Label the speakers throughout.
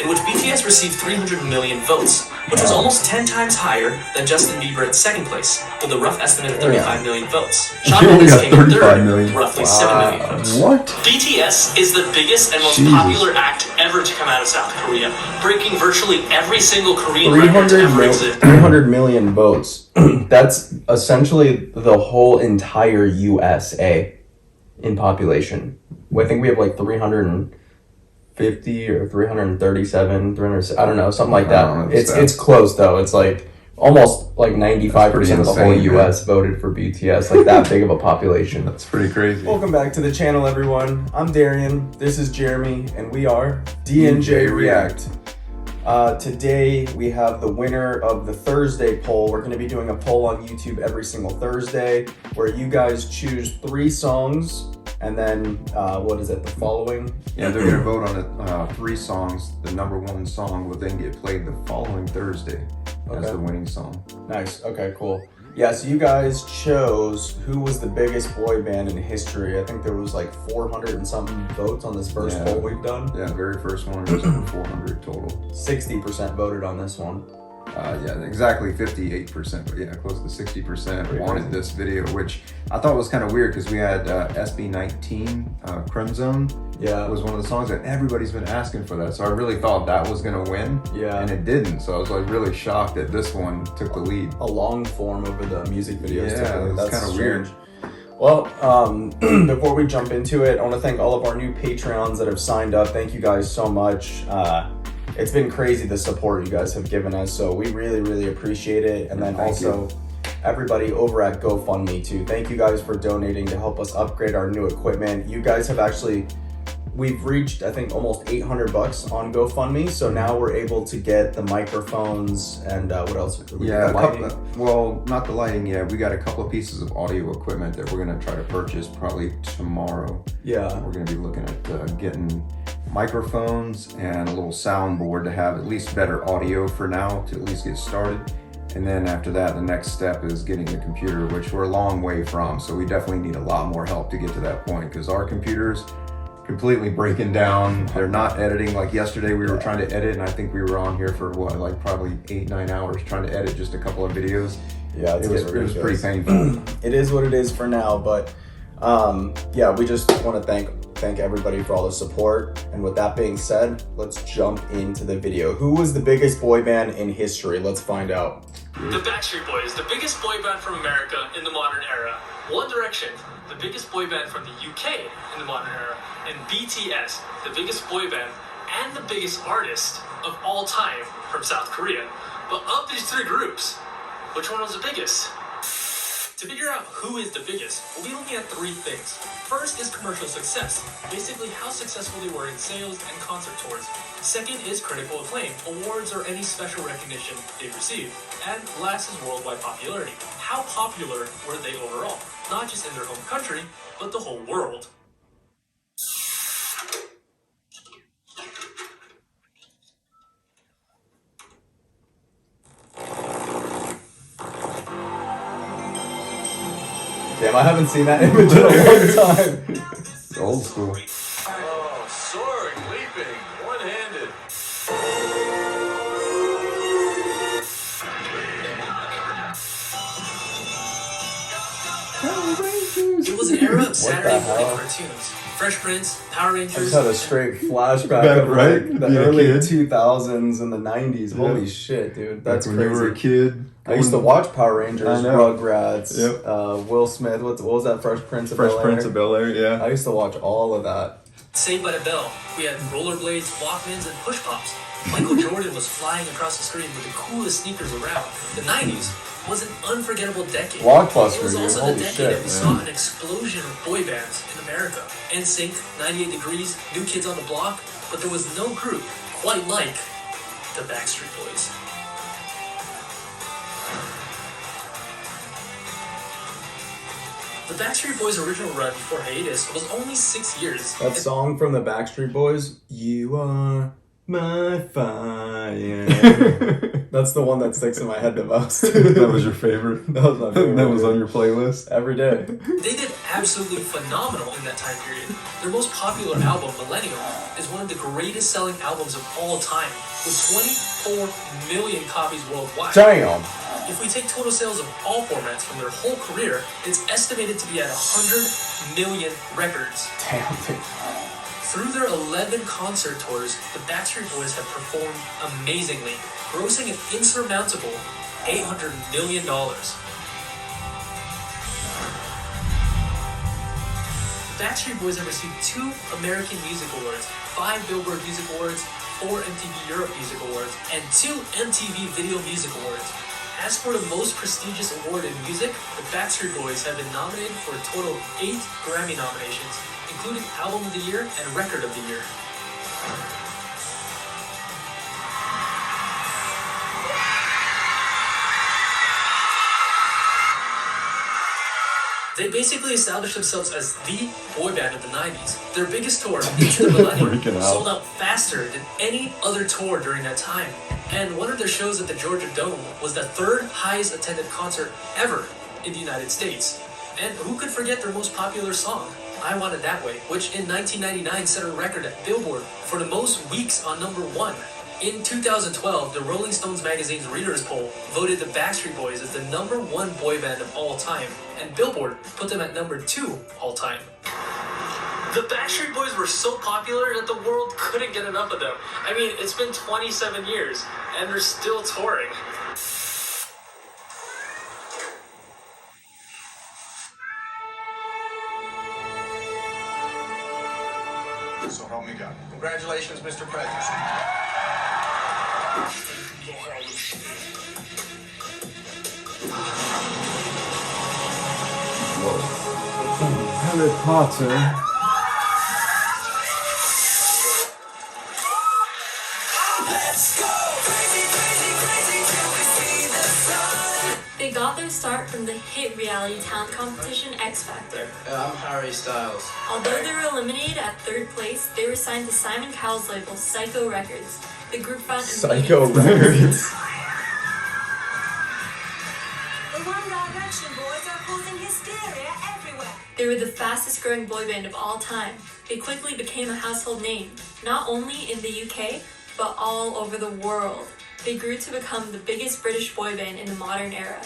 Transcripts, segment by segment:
Speaker 1: in which BTS received 300 million votes, which was almost 10 times higher than Justin Bieber in second place, with a rough estimate of 35 million votes. Shawn Mendes came in third, roughly 7 million votes.
Speaker 2: What?
Speaker 1: BTS is the biggest and most popular act ever to come out of South Korea, breaking virtually every single Korean record to ever exist.
Speaker 3: 300 million votes. That's essentially the whole entire USA in population. I think we have like 350 or 337, 300, I don't know, something like that. It's close though. It's like almost like 95% of the whole US voted for BTS, like that big of a population.
Speaker 2: That's pretty crazy.
Speaker 3: Welcome back to the channel, everyone. I'm Darian, this is Jeremy, and we are DNJ React. Today we have the winner of the Thursday poll. We're going to be doing a poll on YouTube every single Thursday where you guys choose 3 songs and then the following?
Speaker 2: Yeah, they're going to vote on it. 3 songs. The number 1 song will then get played the following Thursday as the winning song.
Speaker 3: Nice. Okay, cool. Yeah, so you guys chose who was the biggest boy band in history. I think there was like 400 and something votes on this first poll we've done.
Speaker 2: Yeah, the very first one was over 400 total.
Speaker 3: 60% voted on this one.
Speaker 2: Yeah, exactly 58%, but yeah, close to 60% wanted this video, which I thought was kind of weird because we had SB19, Crimson.
Speaker 3: Yeah,
Speaker 2: was one of the songs that everybody's been asking for that. So I really thought that was gonna win.
Speaker 3: Yeah,
Speaker 2: and it didn't. So I was like really shocked that this one took the lead.
Speaker 3: A long form over the music videos.
Speaker 2: Yeah, that's kind of weird.
Speaker 3: Well, before we jump into it, I want to thank all of our new Patreons that have signed up. Thank you guys so much. It's been crazy the support you guys have given us, so we really, really appreciate it. And then everybody over at GoFundMe too. Thank you guys for donating to help us upgrade our new equipment. You guys have we've reached, I think, almost $800 on GoFundMe. So now we're able to get the microphones and what else?
Speaker 2: Well, not the lighting yet. We got a couple of pieces of audio equipment that we're going to try to purchase probably tomorrow.
Speaker 3: Yeah.
Speaker 2: We're going to be looking at getting microphones and a little soundboard to have at least better audio for now to at least get started. And then after that, the next step is getting the computer, which we're a long way from. So we definitely need a lot more help to get to that point because our computers completely breaking down. They're not editing. Like yesterday we were trying to edit and I think we were on here for like probably 8-9 hours trying to edit just a couple of videos.
Speaker 3: Yeah,
Speaker 2: it was pretty painful.
Speaker 3: It is what it is for now, but yeah, we just want to thank everybody for all the support. And with that being said, let's jump into the video. Who was the biggest boy band in history? Let's find out.
Speaker 1: The Backstreet Boys, the biggest boy band from America in the modern era. One Direction, the biggest boy band from the UK in the modern era. And BTS, the biggest boy band and the biggest artist of all time from South Korea. But of these 3 groups, which one was the biggest? To figure out who is the biggest, we'll be looking at 3 things. First is commercial success, basically how successful they were in sales and concert tours. Second is critical acclaim, awards or any special recognition they received. And last is worldwide popularity, how popular were they overall, not just in their home country, but the whole world.
Speaker 3: Damn, I haven't seen that image in a long time.
Speaker 2: It's old school.
Speaker 4: Oh, soaring, leaping, one-handed.
Speaker 1: It was an era of Saturday morning cartoons. Fresh Prince, Power Rangers.
Speaker 3: I just had a straight flashback of like the early 2000s and the 90s. Holy shit, dude. That's
Speaker 2: when
Speaker 3: crazy.
Speaker 2: you were a kid.
Speaker 3: I used to watch Power Rangers, Rugrats, Will Smith. What was that? Fresh Prince of Bel-Air?
Speaker 2: Fresh Prince of Bel-Air, yeah.
Speaker 3: I used to watch all of that.
Speaker 1: Saved by the Bell. We had rollerblades, Walkmans, and push pops. Michael Jordan was flying across the screen with the coolest sneakers around. The 90s was an unforgettable decade.
Speaker 3: Blockbuster,
Speaker 1: it was also
Speaker 3: dude.
Speaker 1: the decade that we saw an explosion of boy bands in America. NSYNC, 98 Degrees, New Kids on the Block, but there was no group quite like the Backstreet Boys. The Backstreet Boys' original run before hiatus was only 6 years.
Speaker 3: That song from the Backstreet Boys, You Are My Fire. That's the one that sticks in my head the most.
Speaker 2: That was your favorite?
Speaker 3: That was my favorite.
Speaker 2: That was on your playlist?
Speaker 3: Every day.
Speaker 1: They did absolutely phenomenal in that time period. Their most popular album, Millennium, is one of the greatest selling albums of all time, with 24 million copies worldwide.
Speaker 3: Damn!
Speaker 1: If we take total sales of all formats from their whole career, it's estimated to be at 100 million records.
Speaker 3: Damn, dude.
Speaker 1: Through their 11 concert tours, the Backstreet Boys have performed amazingly, grossing an insurmountable $800 million. The Backstreet Boys have received 2 American Music Awards, 5 Billboard Music Awards, 4 MTV Europe Music Awards, and 2 MTV Video Music Awards. As for the most prestigious award in music, the Backstreet Boys have been nominated for a total of 8 Grammy nominations, including Album of the Year and Record of the Year. They basically established themselves as the boy band of the 90s. Their biggest tour, Into the Millennium, sold out faster than any other tour during that time. And one of their shows at the Georgia Dome was the 3rd highest attended concert ever in the United States. And who could forget their most popular song, I Want It That Way, which in 1999 set a record at Billboard for the most weeks on #1. In 2012, the Rolling Stones magazine's readers poll voted the Backstreet Boys as the #1 boy band of all time, and Billboard put them at #2 all time. The Backstreet Boys were so popular that the world couldn't get enough of them. I mean, it's been 27 years, and they're still touring.
Speaker 5: So help me God. Congratulations, Mr. President.
Speaker 2: Harry Potter.
Speaker 6: They got their start from the hit reality talent competition X Factor.
Speaker 7: I'm Harry Styles.
Speaker 6: Although they were eliminated at 3rd place, they were signed to Simon Cowell's label, Psycho Records. The group found
Speaker 3: Psycho Records.
Speaker 8: The One Direction boys are causing hysteria everywhere.
Speaker 6: They were the fastest growing boy band of all time. They quickly became a household name, not only in the UK, but all over the world. They grew to become the biggest British boy band in the modern era.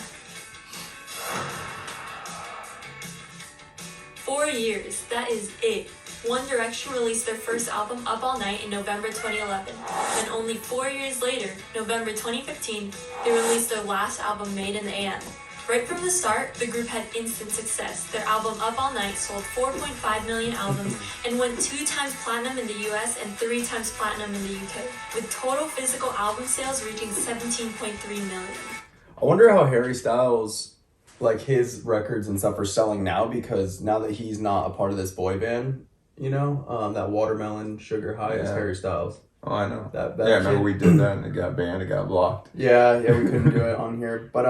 Speaker 6: 4 years, that is it. One Direction released their first album, Up All Night, in November 2011. Then only 4 years later, November 2015, they released their last album, Made in the AM. Right from the start, the group had instant success. Their album Up All Night sold 4.5 million albums and went 2 times platinum in the US and 3 times platinum in the UK, with total physical album sales reaching 17.3 million.
Speaker 3: I wonder how Harry Styles, like his records and stuff, are selling now, because now that he's not a part of this boy band, you know, that Watermelon Sugar High is Harry Styles.
Speaker 2: Oh, I know.
Speaker 3: That
Speaker 2: yeah,
Speaker 3: kid.
Speaker 2: remember we did that and it got banned, it got blocked.
Speaker 3: Yeah, we couldn't do it on here. But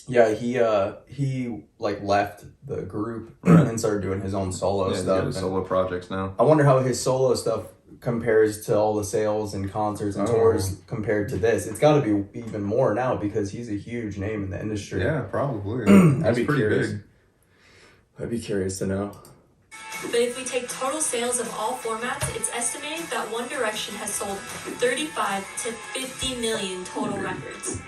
Speaker 3: yeah, he like left the group and started doing his own solo stuff.
Speaker 2: His solo projects now.
Speaker 3: I wonder how his solo stuff compares to all the sales and concerts and tours compared to this. It's got to be even more now because he's a huge name in the industry.
Speaker 2: Yeah, probably.
Speaker 3: I'd be
Speaker 2: pretty
Speaker 3: curious.
Speaker 2: big.
Speaker 3: I'd be curious to know.
Speaker 6: But if we take total sales of all formats, it's estimated that One Direction has sold 35 to 50 million total records.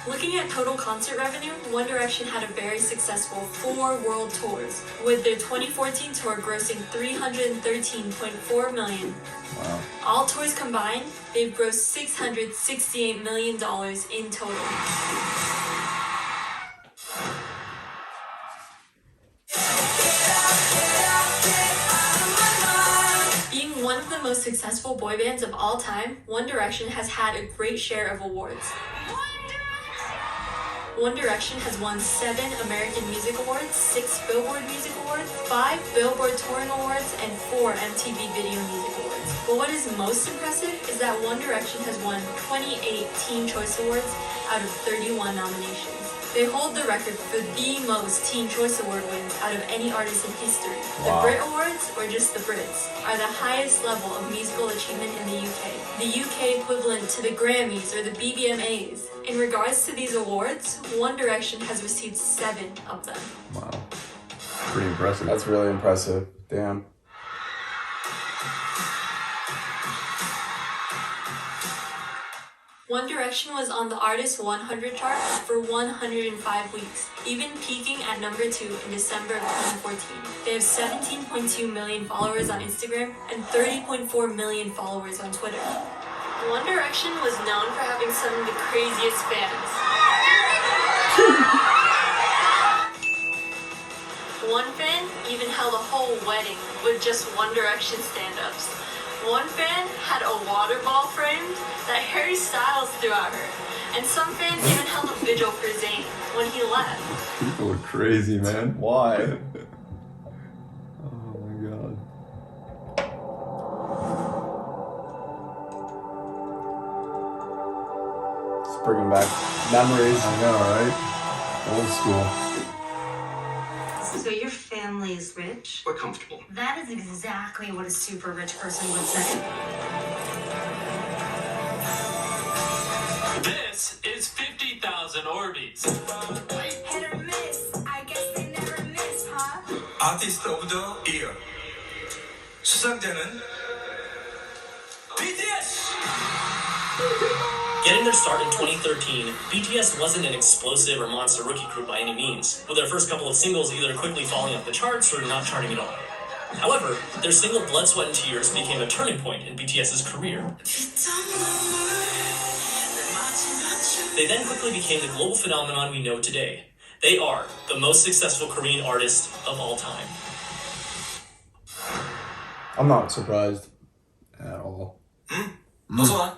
Speaker 6: Looking at total concert revenue, One Direction had a very successful 4 world tours, with their 2014 tour grossing $313.4 million.
Speaker 2: Wow.
Speaker 6: All tours combined, they've grossed $668 million in total. Being one of the most successful boy bands of all time, One Direction has had a great share of awards. One Direction has won 7 American Music Awards, 6 Billboard Music Awards, 5 Billboard Touring Awards, and 4 MTV Video Music Awards. But what is most impressive is that One Direction has won 28 Teen Choice Awards out of 31 nominations. They hold the record for the most Teen Choice Award wins out of any artist in history. The
Speaker 3: Wow.
Speaker 6: Brit Awards, or just the Brits, are the highest level of musical achievement in the UK. the UK equivalent to the Grammys or the BBMAs. In regards to these awards, One Direction has received 7 of them.
Speaker 2: Wow. Pretty impressive.
Speaker 3: That's really impressive. Damn.
Speaker 6: One Direction was on the Artist 100 chart for 105 weeks, even peaking at number 2 in December of 2014. They have 17.2 million followers on Instagram and 30.4 million followers on Twitter. One Direction was known for having some of the craziest fans. One fan even held a whole wedding with just One Direction stand-ups. One fan had a water ball framed that Harry Styles threw at her, and some fans even held a vigil for Zayn when he left.
Speaker 2: People are crazy, man.
Speaker 3: Why?
Speaker 2: Oh my god.
Speaker 3: It's bringing back memories.
Speaker 2: I know, right? Old school.
Speaker 8: So your family is rich?
Speaker 5: We're comfortable.
Speaker 8: That is exactly what a super rich person would say.
Speaker 1: This is 50,000 Orbeez.
Speaker 8: Hit or miss. I guess they never miss, huh?
Speaker 4: Artist of the Year. 수상자는 BTS!
Speaker 7: Getting their start in 2013, BTS wasn't an explosive or monster rookie group by any means, with their first couple of singles either quickly falling off the charts or not charting at all. However, their single Blood, Sweat and Tears became a turning point in BTS's career. They then quickly became the global phenomenon we know today. They are the most successful Korean artist of all time.
Speaker 3: I'm not surprised.
Speaker 2: At all.
Speaker 4: 어서 와.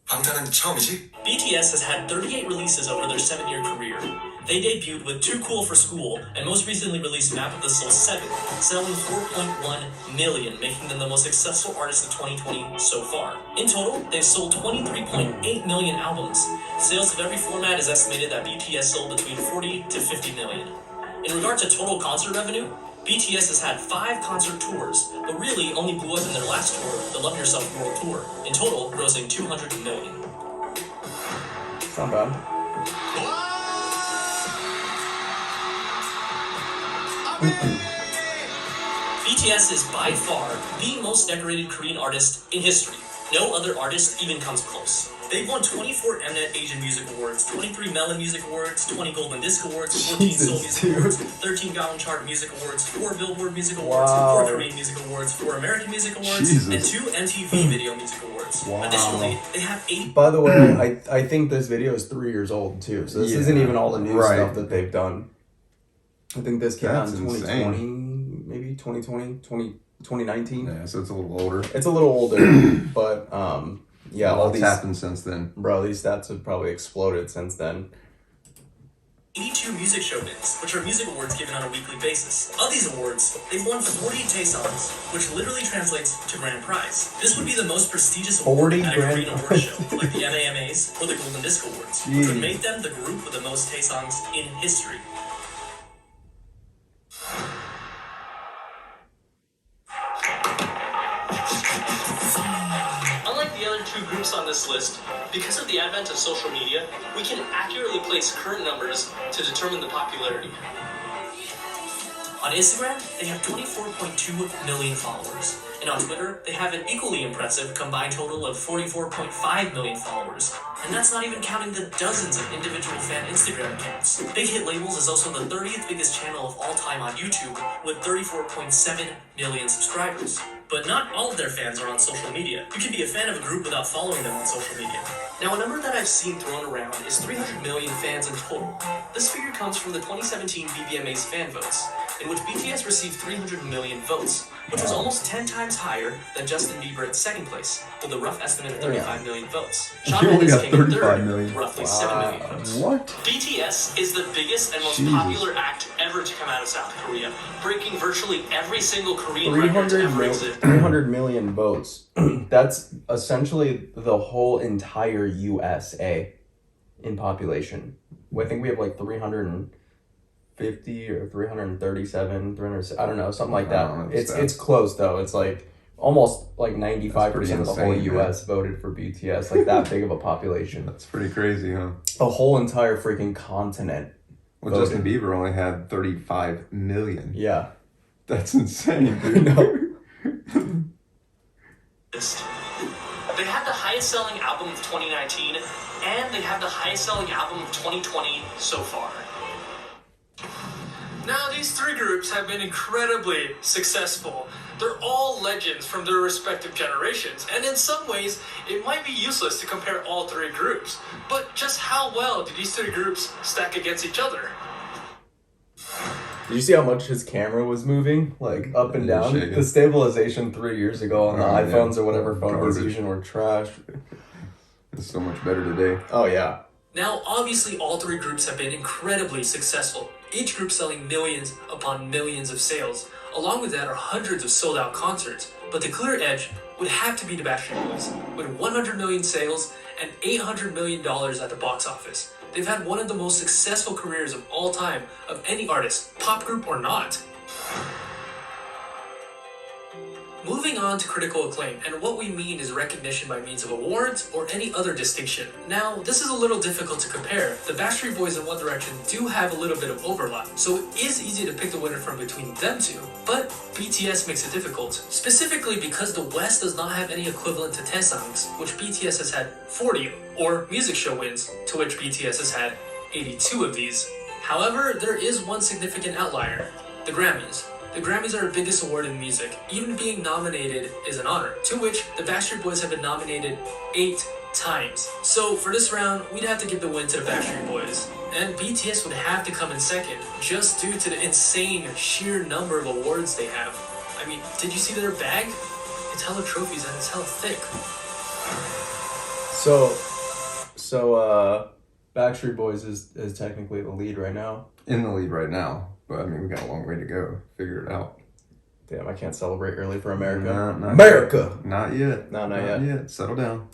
Speaker 4: 방탄은 처음이지?
Speaker 7: BTS has had 38 releases over their 7-year career. They debuted with Too Cool for School and most recently released Map of the Soul 7, selling 4.1 million, making them the most successful artist of 2020 so far. In total, they've sold 23.8 million albums. Sales of every format is estimated that BTS sold between 40 to 50 million. In regard to total concert revenue, BTS has had 5 concert tours, but really only blew up in their last tour, the Love Yourself World Tour, in total grossing 200 million.
Speaker 3: It's not bad.
Speaker 7: BTS is by far the most decorated Korean artist in history. No other artist even comes close. They've won 24 Mnet Asian Music Awards, 23 Melon Music Awards, 20 Golden Disc Awards, 14 Soul Music Awards, 13 Gaon Chart Music Awards, 4 Billboard Music Awards,
Speaker 3: Wow.
Speaker 7: 4 Korean Music Awards, 4 American Music Awards,
Speaker 2: Jesus.
Speaker 7: and 2 MTV Video Music Awards.
Speaker 3: Wow.
Speaker 7: Additionally, they have 8
Speaker 3: By the way, I think this video is 3 years old too, so this
Speaker 2: Yeah.
Speaker 3: isn't even all the new
Speaker 2: Right.
Speaker 3: stuff that they've done. I think this came out
Speaker 2: That's
Speaker 3: in
Speaker 2: insane.
Speaker 3: 2020, maybe 2019.
Speaker 2: Yeah, so it's a little older.
Speaker 3: It's a little older, but yeah, all
Speaker 2: What's
Speaker 3: these
Speaker 2: happened since then?
Speaker 3: bro, these stats have probably exploded since then.
Speaker 7: 82 music show wins, which are music awards given on a weekly basis. Of these awards, they've won 40 Taesongs, which literally translates to grand prize. This would be the most prestigious award
Speaker 3: 40
Speaker 7: at a
Speaker 3: grand
Speaker 7: Korean award
Speaker 3: prize.
Speaker 7: show, like the MAMAs or the Golden Disc Awards, which
Speaker 3: Jeez.
Speaker 7: would make them the group with the most Taesongs in history. Unlike the other 2 groups on this list, because of the advent of social media, we can accurately place current numbers to determine the popularity. On Instagram, they have 24.2 million followers. And on Twitter, they have an equally impressive combined total of 44.5 million followers. And that's not even counting the dozens of individual fan Instagram accounts. Big Hit Labels is also the 30th biggest channel of all time on YouTube with 34.7 million subscribers. But not all of their fans are on social media. You can be a fan of a group without following them on social media. Now, a number that I've seen thrown around is 300 million fans in total. This figure comes from the 2017 BBMA's fan votes, in which BTS received 300 million votes, which was almost 10 times higher than Justin Bieber at second place, with a rough estimate of 35 million votes. Shawn
Speaker 2: He only
Speaker 7: Mendes
Speaker 2: got
Speaker 7: came in
Speaker 2: 35
Speaker 7: third,
Speaker 2: million.
Speaker 7: roughly 7 million votes.
Speaker 2: What?
Speaker 1: BTS is the biggest and most
Speaker 2: Jesus.
Speaker 1: popular act ever to come out of South Korea, breaking virtually every single Korean record to
Speaker 3: 300
Speaker 1: ever
Speaker 3: million,
Speaker 1: exist.
Speaker 3: 300 million votes. That's essentially the whole entire USA in population. I think we have like 350 or 337, 300, I don't know, something like
Speaker 2: I don't
Speaker 3: that.
Speaker 2: know the stats.
Speaker 3: It's close though. It's like almost like 95% of the whole
Speaker 2: insane,
Speaker 3: US voted for BTS, like that big of a population.
Speaker 2: That's pretty crazy, huh?
Speaker 3: A whole entire freaking continent.
Speaker 2: Well,
Speaker 3: voted.
Speaker 2: Justin Bieber only had 35 million.
Speaker 3: Yeah.
Speaker 2: That's insane, dude.
Speaker 3: No.
Speaker 7: They had the highest selling album of 2019, and they have the highest selling album of 2020 so far.
Speaker 1: Now, these three groups have been incredibly successful. They're all legends from their respective generations, and in some ways, it might be useless to compare all three groups. But just how well do these three groups stack against each other?
Speaker 3: Did you see how much his camera was moving? Like up and down?
Speaker 2: Shaking.
Speaker 3: The stabilization 3 years ago on the iPhones or whatever phone he was
Speaker 2: Garbage.
Speaker 3: using were trash.
Speaker 2: It's so much better today.
Speaker 3: Oh yeah.
Speaker 1: Now, obviously, all three groups have been incredibly successful, each group selling millions upon millions of sales. Along with that are hundreds of sold-out concerts, but the clear edge would have to be the Backstreet Boys, with 100 million sales and $800 million at the box office. They've had one of the most successful careers of all time of any artist, pop group or not. Moving on to critical acclaim, and what we mean is recognition by means of awards or any other distinction. Now, this is a little difficult to compare. The Backstreet Boys and One Direction do have a little bit of overlap, so it is easy to pick the winner from between them two. But BTS makes it difficult, specifically because the West does not have any equivalent to Taesang's, which BTS has had 40, or music show wins, to which BTS has had 82 of these. However, there is one significant outlier, the Grammys. The Grammys are the biggest award in music. Even being nominated is an honor, to which the Backstreet Boys have been nominated 8 times. So for this round, we'd have to give the win to the Backstreet Boys. And BTS would have to come in second, just due to the insane sheer number of awards they have. I mean, did you see their bag? It's hella trophies and it's hella thick.
Speaker 3: So Backstreet Boys is technically the lead right now.
Speaker 2: In the lead right now. But I mean, we got a long way to go. Figure it out.
Speaker 3: Damn, I can't celebrate early for America.
Speaker 2: Not
Speaker 3: America!
Speaker 2: Yet. Not yet.
Speaker 3: No, not yet.
Speaker 2: Settle down.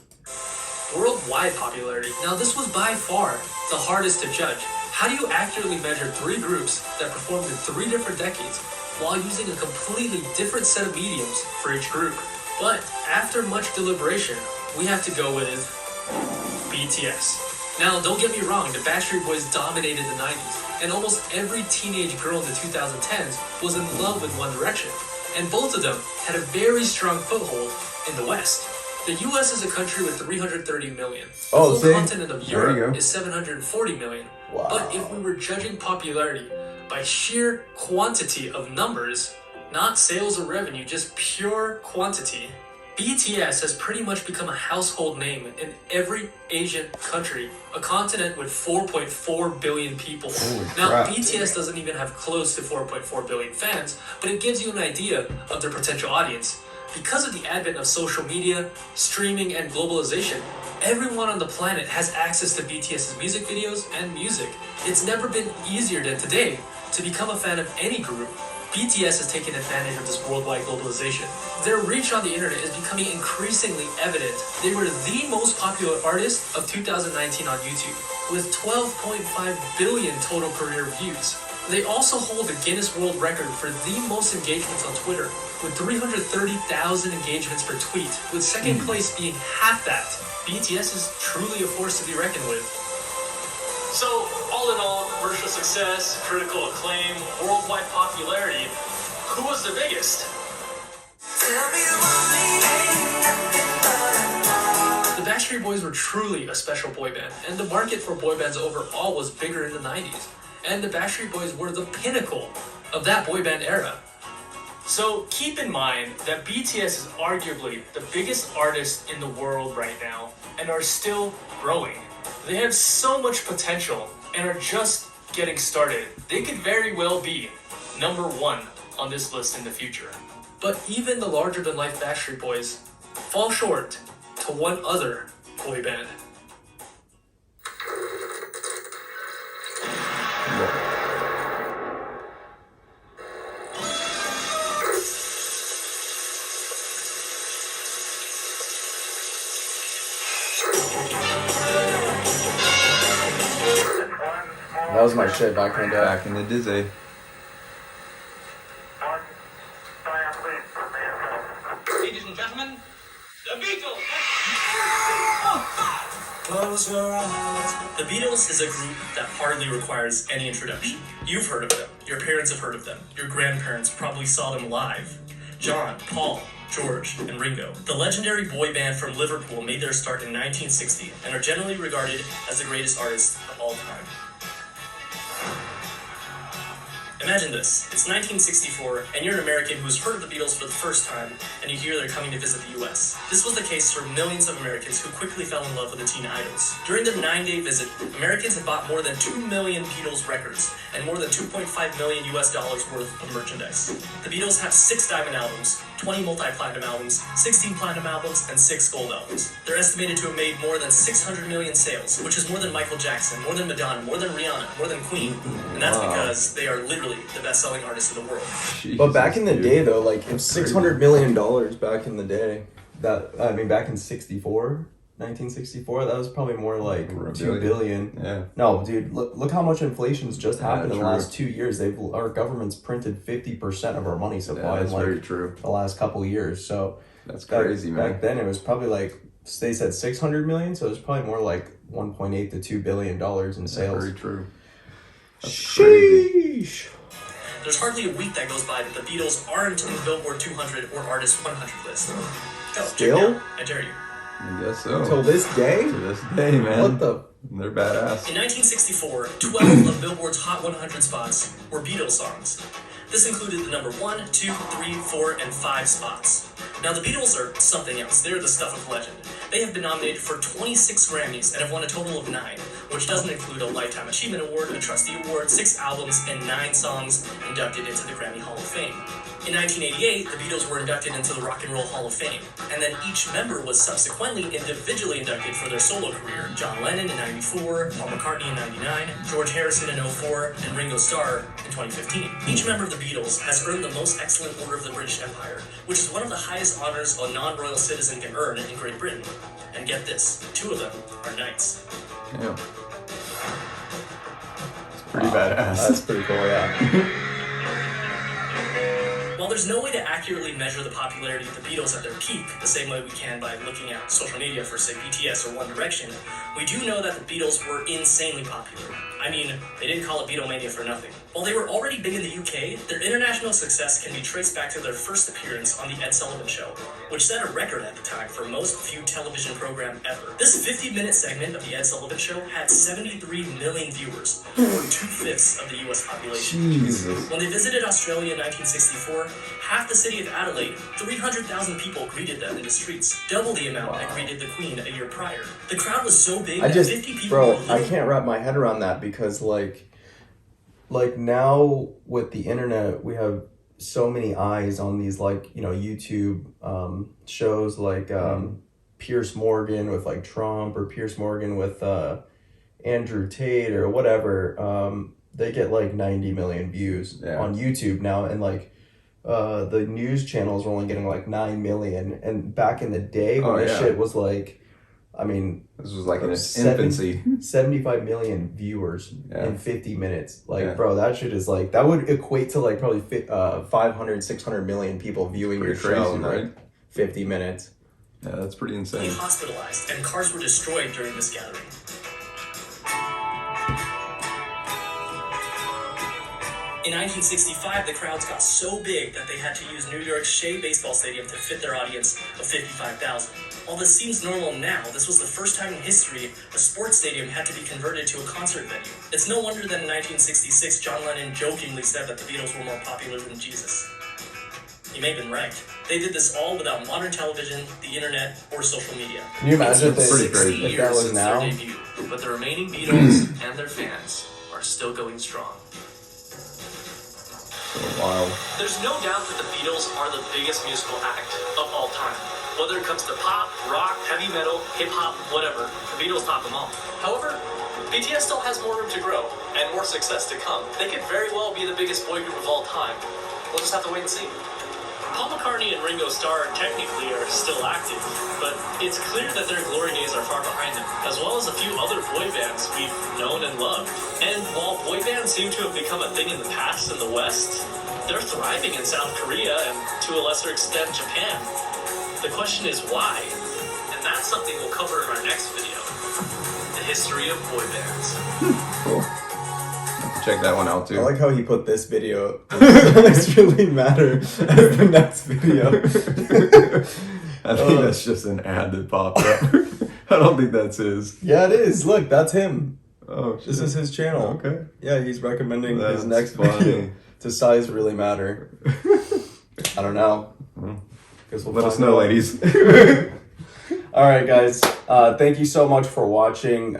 Speaker 1: Worldwide popularity. Now, this was by far the hardest to judge. How do you accurately measure three groups that performed in 3 different decades while using a completely different set of mediums for each group? But after much deliberation, we have to go with BTS. Now, don't get me wrong, the Backstreet Boys dominated the 90s, and almost every teenage girl in the 2010s was in love with One Direction, and both of them had a very strong foothold in the West. The US is a country with 330 million. The
Speaker 3: Oh,
Speaker 1: whole
Speaker 3: see?
Speaker 1: continent of
Speaker 2: There you
Speaker 1: Europe
Speaker 2: go.
Speaker 1: is 740 million.
Speaker 3: Wow.
Speaker 1: But if we were judging popularity by sheer quantity of numbers, not sales or revenue, just pure quantity, BTS has pretty much become a household name in every Asian country, a continent with 4.4 billion people.
Speaker 2: Holy
Speaker 1: Now,
Speaker 2: crap.
Speaker 1: BTS doesn't even have close to 4.4 billion fans, but it gives you an idea of their potential audience. Because of the advent of social media, streaming, and globalization, everyone on the planet has access to BTS's music videos and music. It's never been easier than today to become a fan of any group. BTS has taken advantage of this worldwide globalization. Their reach on the internet is becoming increasingly evident. They were the most popular artist of 2019 on YouTube, with 12.5 billion total career views. They also hold the Guinness World Record for the most engagements on Twitter, with 330,000 engagements per tweet, with second place being half that. BTS is truly a force to be reckoned with. So, all in all, commercial success, critical acclaim, worldwide popularity, who was the biggest? The Backstreet Boys were truly a special boy band, and the market for boy bands overall was bigger in the 90s. And the Backstreet Boys were the pinnacle of that boy band era. So keep in mind that BTS is arguably the biggest artist in the world right now, and are still growing. They have so much potential and are just getting started. They could very well be number 1 on this list in the future. But even the larger-than-life Backstreet Boys fall short to one other boy band.
Speaker 3: That was my shit back in the day.
Speaker 2: Back in the Dizzy.
Speaker 9: Ladies
Speaker 4: close your eyes.
Speaker 7: The Beatles is a group that hardly requires any introduction. You've heard of them. Your parents have heard of them. Your grandparents probably saw them live. John, Paul, George, and Ringo. The legendary boy band from Liverpool made their start in 1960 and are generally regarded as the greatest artists of all time. Imagine this, it's 1964, and you're an American who's heard of the Beatles for the first time, and you hear they're coming to visit the US. This was the case for millions of Americans who quickly fell in love with the teen idols. During their 9-day visit, Americans had bought more than 2 million Beatles records, and more than $2.5 million US worth of merchandise. The Beatles have 6 diamond albums, 20 multi-platinum albums, 16 platinum albums, and 6 gold albums. They're estimated to have made more than 600 million sales, which is more than Michael Jackson, more than Madonna, more than Rihanna, more than Queen. And that's because they are literally the best-selling artists in the world.
Speaker 3: But back in the day, though, like if $600 million back in the day, back in 1964, that was probably more like $2 billion.
Speaker 2: Yeah.
Speaker 3: No, dude, look how much inflation's just happened in the
Speaker 2: true.
Speaker 3: last 2 years. Our government's printed 50% of our money supply in
Speaker 2: that's
Speaker 3: like
Speaker 2: very true.
Speaker 3: the last couple years. So
Speaker 2: That's crazy, man.
Speaker 3: Back then, it was probably like they said 600 million, so it was probably more like 1.8 to $2 billion in sales.
Speaker 2: Very true. That's crazy.
Speaker 3: Sheesh.
Speaker 7: There's hardly a week that goes by that the Beatles aren't in the Billboard 200 or Artist 100 list. Go, check
Speaker 3: Still?
Speaker 7: it out. I dare you.
Speaker 2: I guess so.
Speaker 3: Until this day?
Speaker 2: To this day, man.
Speaker 3: What the?
Speaker 2: They're badass.
Speaker 7: In 1964, 12 of Billboard's Hot 100 spots were Beatles songs. This included the number 1, 2, 3, 4, and 5 spots. Now, the Beatles are something else. They're the stuff of legend. They have been nominated for 26 Grammys and have won a total of 9, which doesn't include a Lifetime Achievement Award, a Trustee Award, 6 albums, and 9 songs inducted into the Grammy Hall of Fame. In 1988, the Beatles were inducted into the Rock and Roll Hall of Fame, and then each member was subsequently individually inducted for their solo career. John Lennon in 94, Paul McCartney in 99, George Harrison in 04, and Ringo Starr in 2015. Each member of the Beatles has earned the Most Excellent Order of the British Empire, which is one of the highest honors a non-royal citizen can earn in Great Britain. And get this, 2 of them are knights.
Speaker 2: Yeah. It's pretty badass.
Speaker 3: That's pretty cool, yeah.
Speaker 7: While there's no way to accurately measure the popularity of the Beatles at their peak, the same way we can by looking at social media for, say, BTS or One Direction, we do know that the Beatles were insanely popular. I mean, they didn't call it Beatlemania for nothing. While they were already big in the UK, their international success can be traced back to their first appearance on The Ed Sullivan Show, which set a record at the time for most viewed television program ever. This 50-minute segment of The Ed Sullivan Show had 73 million viewers, or 2/5 of the US population.
Speaker 2: Jesus.
Speaker 7: When they visited Australia in 1964, half the city of Adelaide, 300,000 people greeted them in the streets, double the amount that greeted the Queen a year prior. The crowd was so big that 50 people were
Speaker 3: I can't wrap my head around that because like now with the internet, we have so many eyes on these YouTube shows like Piers Morgan with like Trump or Piers Morgan with Andrew Tate or whatever. They get like 90 million views on YouTube now, and the news channels are only getting like 9 million. And back in the day when this shit was like, I mean,
Speaker 2: this was like in its infancy.
Speaker 3: 75 million viewers in 50 minutes. Bro, that shit is like, that would equate to like probably 500, 600 million people viewing your show in like 50 minutes.
Speaker 2: Yeah, that's pretty insane.
Speaker 7: Hospitalized, and cars were destroyed during this gathering. In 1965, the crowds got so big that they had to use New York's Shea Baseball Stadium to fit their audience of 55,000. While this seems normal now, this was the first time in history a sports stadium had to be converted to a concert venue. It's no wonder that in 1966, John Lennon jokingly said that the Beatles were more popular than Jesus. He may have been right. They did this all without modern television, the internet, or social media.
Speaker 3: Can you imagine if
Speaker 7: that
Speaker 3: was now?
Speaker 7: Their debut, but the remaining Beatles and their fans are still going strong.
Speaker 2: So wild.
Speaker 1: There's no doubt that the Beatles are the biggest musical act of all time. Whether it comes to pop, rock, heavy metal, hip-hop, whatever, the Beatles top them all. However, BTS still has more room to grow, and more success to come. They could very well be the biggest boy group of all time. We'll just have to wait and see. Paul McCartney and Ringo Starr technically are still active, but it's clear that their glory days are far behind them, as well as a few other boy bands we've known and loved. And while boy bands seem to have become a thing in the past in the West, they're thriving in South Korea and to a lesser extent Japan. The question is why? And that's
Speaker 7: that's something we'll cover in our next video. The history of boy bands.
Speaker 2: Cool. Check that one out too.
Speaker 3: I like how he put this video. It's really matter as the next video.
Speaker 2: I think that's just an ad that popped up. I don't think that's his.
Speaker 3: Yeah, it is. Look, that's him.
Speaker 2: Oh, shit.
Speaker 3: This is his channel.
Speaker 2: Okay.
Speaker 3: Yeah, he's recommending his
Speaker 2: That's
Speaker 3: next
Speaker 2: funny.
Speaker 3: video. Does size really matter? I don't know. Guess we'll
Speaker 2: Let us
Speaker 3: find
Speaker 2: know,
Speaker 3: out.
Speaker 2: ladies.
Speaker 3: All right, guys. Thank you so much for watching.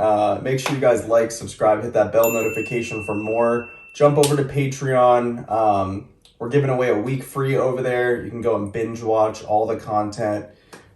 Speaker 3: Make sure you guys like, subscribe, hit that bell notification for more. Jump over to Patreon. We're giving away a week free over there. You can go and binge watch all the content.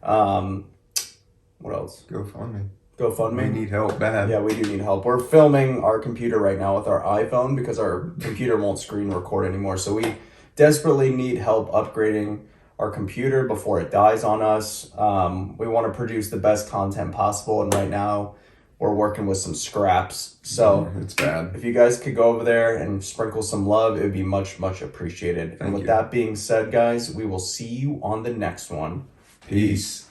Speaker 3: What else?
Speaker 2: GoFundMe.
Speaker 3: GoFundMe.
Speaker 2: We need help bad.
Speaker 3: Yeah, we do need help. We're filming our computer right now with our iPhone because our computer won't screen record anymore. So we desperately need help upgrading our computer before it dies on us. We want to produce the best content possible, and right now we're working with some scraps. So
Speaker 2: It's bad.
Speaker 3: if you guys could go over there and sprinkle some love, it would be much, much appreciated. And with
Speaker 2: you.
Speaker 3: that being said, guys, we will see you on the next one.
Speaker 2: Peace.